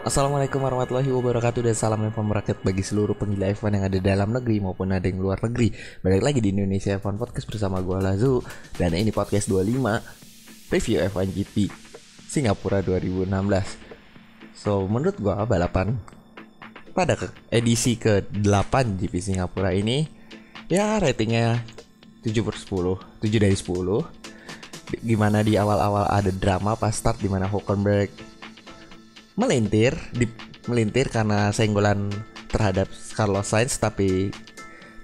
Assalamualaikum warahmatullahi wabarakatuh dan salam info merakyat bagi seluruh penggila F1 yang ada di dalam negeri maupun ada yang luar negeri. Balik lagi di Indonesia F1 Podcast bersama gue Lazu. Dan ini podcast 25 review F1 GP Singapura 2016. So menurut gue balapan pada edisi ke-8 GP Singapura ini ya ratingnya 7/10, 7 dari 10. Gimana di awal-awal ada drama pas start dimana Hülkenberg melintir karena senggolan terhadap Carlos Sainz, tapi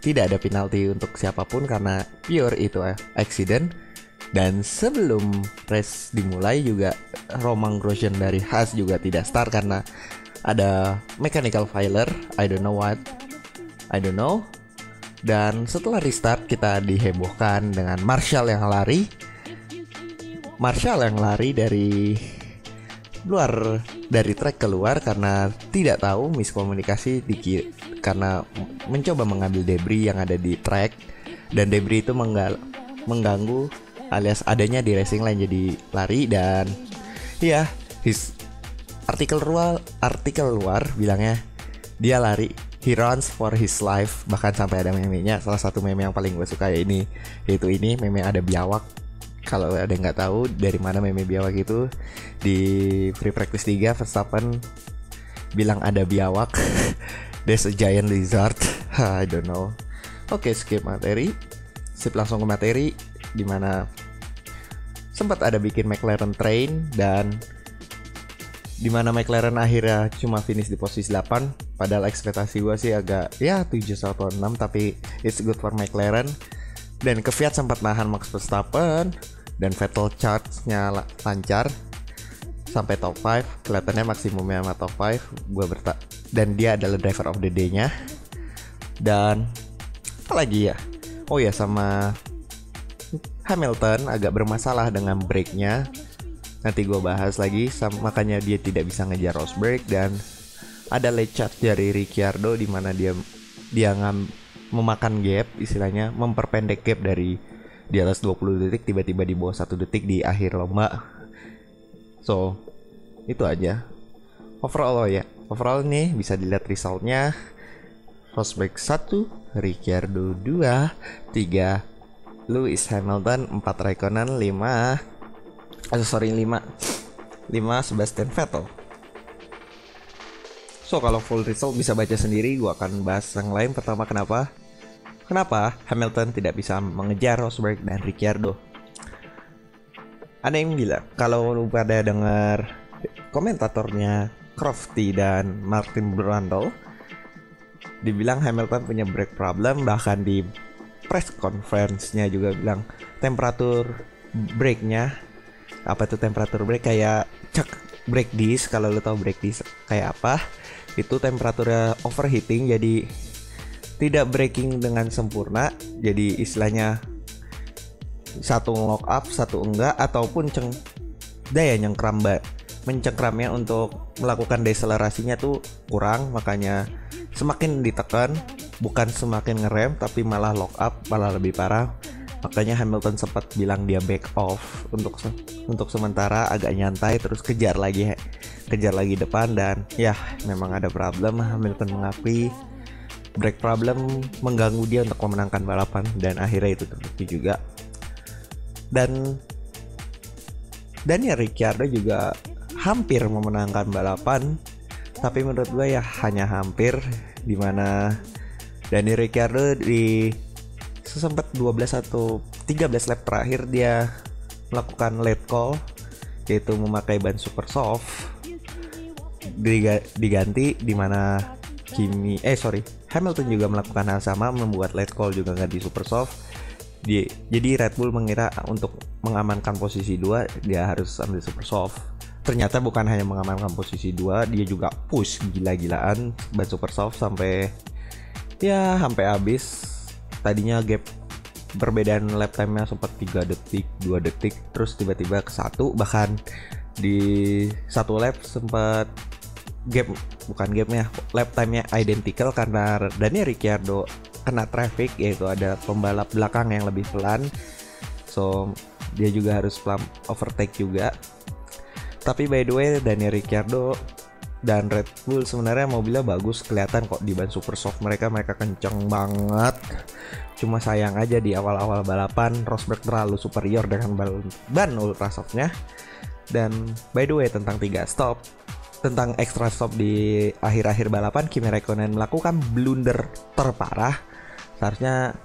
tidak ada penalti untuk siapapun karena pure itu accident. Dan sebelum race dimulai juga Romain Grosjean dari Haas juga tidak start karena ada mechanical failure, I don't know. Dan setelah restart kita dihebohkan dengan Marshall yang lari dari track keluar karena tidak tahu, miskomunikasi dikit karena mencoba mengambil debris yang ada di track, dan debris itu mengganggu alias adanya di racing line jadi lari. Dan ya artikel luar bilangnya dia lari, he runs for his life, bahkan sampai ada meme-nya. Salah satu meme yang paling gue suka yaitu ini meme ada biawak. Kalau ada yang nggak tahu dari mana meme biawak itu, di free practice 3 Verstappen bilang ada biawak. There's a giant lizard. I don't know. Oke, skip materi. Langsung ke materi, dimana sempat ada bikin McLaren train, dan dimana McLaren akhirnya cuma finish di posisi 8. Padahal ekspektasi gue sih agak 7 atau 6, tapi it's good for McLaren. Dan Kvyat sempat nahan Max Verstappen, dan Vettel charge-nya lancar sampai top 5. Kelihatannya maksimumnya sama top 5. Dan dia adalah driver of the day-nya. Dan apa lagi ya? Oh ya, sama Hamilton agak bermasalah dengan brake-nya. Nanti gue bahas lagi, makanya dia tidak bisa ngejar Rosberg. Dan ada late charge dari Ricciardo di mana dia memakan gap, istilahnya memperpendek gap dari di atas 20 detik tiba-tiba di bawah 1 detik di akhir lomba. So itu aja overall nih bisa dilihat resultnya. Rosberg 1, Ricciardo 2, 3 Lewis Hamilton, 4 Raikkonen, 5 Sebastian Vettel. So kalau full result bisa baca sendiri, gua akan bahas yang lain. Pertama, Kenapa Hamilton tidak bisa mengejar Rosberg dan Ricciardo? Ada yang bilang, kalau lu pada dengar komentatornya Crofty dan Martin Brundle, dibilang Hamilton punya brake problem. Bahkan di press conference-nya juga bilang temperatur brake-nya, apa tuh temperatur brake, kayak cek brake disc. Kalau lu tahu brake disc kayak apa, itu temperaturnya overheating, jadi tidak braking dengan sempurna. Jadi istilahnya satu lock up, satu enggak, ataupun daya mencengkramnya untuk melakukan deselerasinya tuh kurang. Makanya semakin ditekan, bukan semakin ngerem, tapi malah lock up, malah lebih parah. Makanya Hamilton sempat bilang dia back off untuk sementara, agak nyantai, terus kejar lagi depan. Dan ya memang ada problem. Hamilton mengakui brake problem mengganggu dia untuk memenangkan balapan, dan akhirnya itu terbukti juga. Dan ya Ricciardo juga hampir memenangkan balapan, tapi menurut gue ya hanya hampir, dimana Daniel Ricciardo di sempat 12 atau 13 lap terakhir dia melakukan late call, yaitu memakai ban super soft diganti, dimana Hamilton juga melakukan hal sama, membuat late call juga ganti super soft. Jadi Red Bull mengira untuk mengamankan posisi 2 dia harus ambil super soft. Ternyata bukan hanya mengamankan posisi 2, dia juga push gila-gilaan ban super soft sampai habis. Tadinya gap perbedaan lap time-nya sempat 3 detik, 2 detik, terus tiba-tiba ke 1. Bahkan di satu lap sempat lap time-nya identical karena Daniel Ricciardo kena traffic, yaitu ada pembalap belakang yang lebih pelan. So dia juga harus overtake juga. Tapi by the way, Daniel Ricciardo Dan Red Bull sebenarnya mobilnya bagus, kelihatan kok di ban super soft mereka kenceng banget. Cuma sayang aja di awal-awal balapan Rosberg terlalu superior dengan ban ultra softnya. Dan by the way, tentang tentang extra stop di akhir-akhir balapan, Kimi Raikkonen melakukan blunder terparah. Seharusnya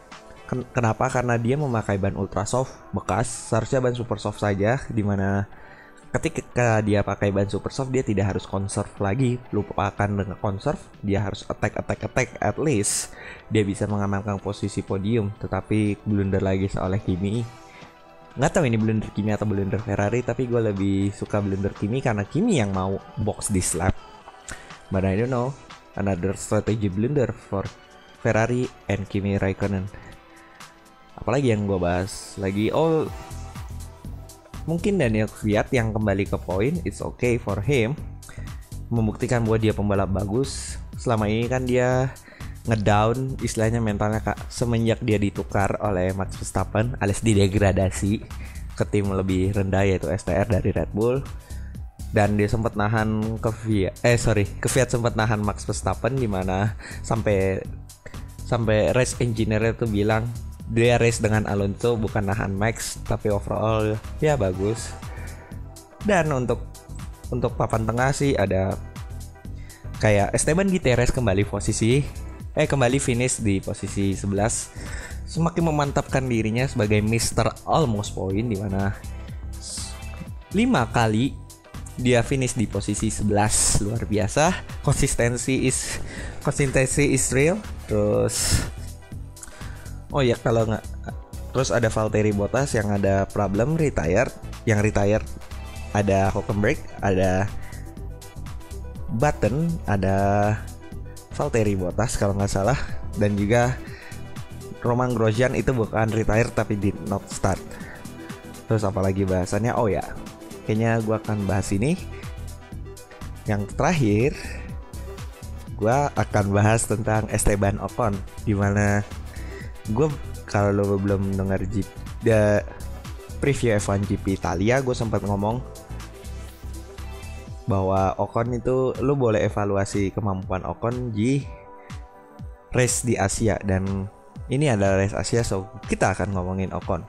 kenapa? Karena dia memakai ban ultra soft bekas, seharusnya ban super soft saja, dimana ketika dia pakai ban super soft dia tidak harus conserve lagi, lupakan dengan conserve, dia harus attack, at least dia bisa mengamankan posisi podium. Tetapi blunder lagi oleh Kimi. Nggak tahu ini blunder Kimi atau blunder Ferrari, tapi gue lebih suka blunder Kimi karena Kimi yang mau box this lap. But I don't know, another strategy blunder for Ferrari and Kimi Raikkonen. Apalagi yang gue bahas lagi, mungkin Daniel Kvyat yang kembali ke poin. It's okay for him, membuktikan bahwa dia pembalap bagus. Selama ini kan dia ngedown istilahnya mentalnya semenjak dia ditukar oleh Max Verstappen alias didegradasi ke tim lebih rendah yaitu STR dari Red Bull. Dan dia sempat nahan Kvyat sempat nahan Max Verstappen, dimana sampai race engineer itu bilang dia race dengan Alonso bukan nahan Max, tapi overall ya bagus. Dan untuk papan tengah sih ada kayak Esteban Gutierrez kembali finish di posisi 11, semakin memantapkan dirinya sebagai Mr. Almost Point, di mana 5 kali dia finish di posisi 11. Luar biasa, konsistensi is real. Terus ada Valtteri Bottas yang ada problem retire ada Hülkenberg, ada Button, ada Valtteri Bottas kalau nggak salah, dan juga Romain Grosjean itu bukan retire tapi did not start. Terus apalagi bahasannya, kayaknya gue akan bahas ini. Yang terakhir gue akan bahas tentang Esteban Ocon, dimana kalau lo belum dengar preview F1 GP Italia, gue sempat ngomong bahwa Ocon itu lo boleh evaluasi kemampuan Ocon di race di Asia, dan ini adalah race Asia, so kita akan ngomongin Ocon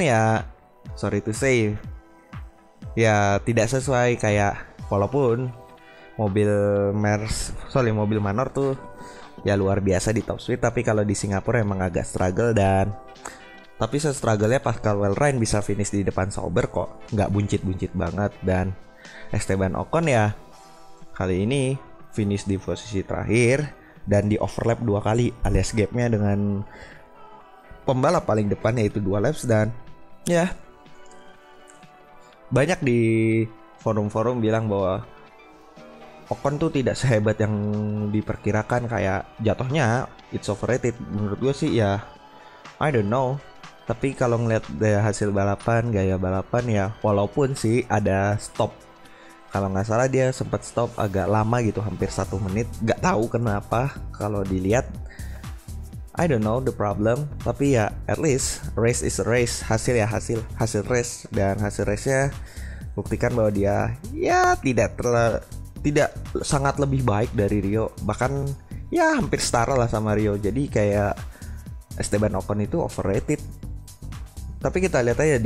ya, sorry to say ya, tidak sesuai kayak, walaupun mobil Manor tuh ya luar biasa di top speed, tapi kalau di Singapura emang agak struggle. Tapi se-struggle-nya Pascal Wehrlein bisa finish di depan Sauber kok, nggak buncit-buncit banget. Dan Esteban Ocon ya kali ini finish di posisi terakhir dan di overlap 2 kali, alias gapnya dengan pembalap paling depan yaitu 2 laps. Dan ya banyak di forum-forum bilang bahwa Ocon tuh tidak sehebat yang diperkirakan, kayak jatuhnya it's overrated. Menurut gue sih ya I don't know, tapi kalau ngeliat hasil balapan, gaya balapan ya, walaupun sih ada stop, kalau nggak salah dia sempat stop agak lama gitu, hampir 1 menit, nggak tahu kenapa. Kalau dilihat I don't know the problem, tapi ya at least race is a race, hasil race, dan hasil race-nya buktikan bahwa dia ya tidak sangat lebih baik dari Rio, bahkan ya hampir setara lah sama Rio. Jadi kayak Esteban Ocon itu overrated. Tapi kita lihat aja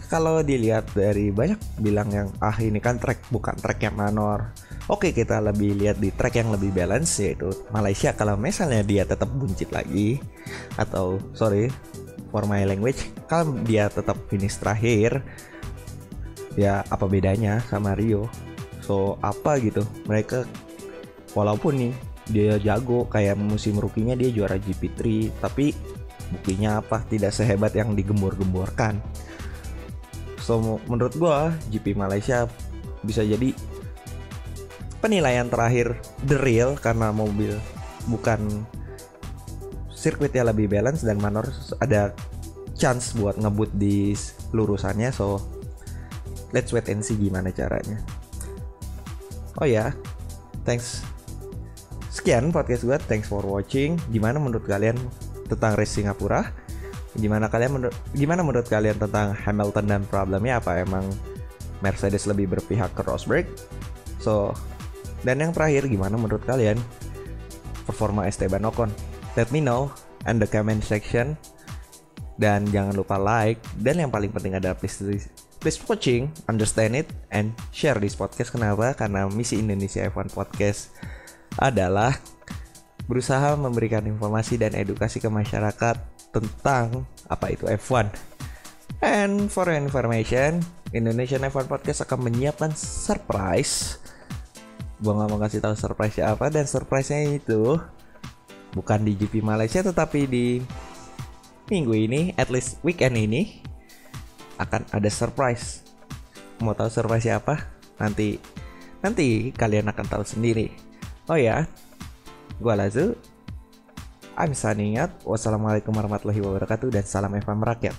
kalau dilihat dari banyak bilang yang ini kan bukan track yang Manor. Oke, kita lebih lihat di track yang lebih balance yaitu Malaysia. Kalau misalnya dia tetap buncit lagi, atau for my language, kalau dia tetap finish terakhir, ya apa bedanya sama Rio? So apa gitu, mereka walaupun nih dia jago, kayak musim rukinya dia juara GP3, tapi buktinya apa? Tidak sehebat yang digembor-gemborkan. So menurut gua GP Malaysia bisa jadi penilaian terakhir the real, karena mobil bukan sirkuitnya lebih balance dan Manor ada chance buat ngebut di lurusannya. So let's wait and see gimana caranya. Thanks. Sekian podcast gue, thanks for watching. Gimana menurut kalian tentang race Singapura? Gimana menurut kalian tentang Hamilton dan problemnya? Apa emang Mercedes lebih berpihak ke Rosberg. So, dan yang terakhir, gimana menurut kalian performa Esteban Ocon? Let me know in the comment section. Dan jangan lupa like. Dan yang paling penting adalah please watching, understand it, and share this podcast. Kenapa? Karena misi Indonesia F1 Podcast adalah berusaha memberikan informasi dan edukasi ke masyarakat tentang apa itu F1. And for your information, Indonesian F1 Podcast akan menyiapkan surprise. Gue gak mau kasih tahu surprise-nya apa, dan surprise-nya itu bukan di GP Malaysia, tetapi di minggu ini, at least weekend ini, akan ada surprise. Mau tahu surprise-nya apa? Nanti kalian akan tahu sendiri. Oh ya, gue Lazu, I'm signing out. Wassalamualaikum warahmatullahi wabarakatuh, dan salam F1 merakyat.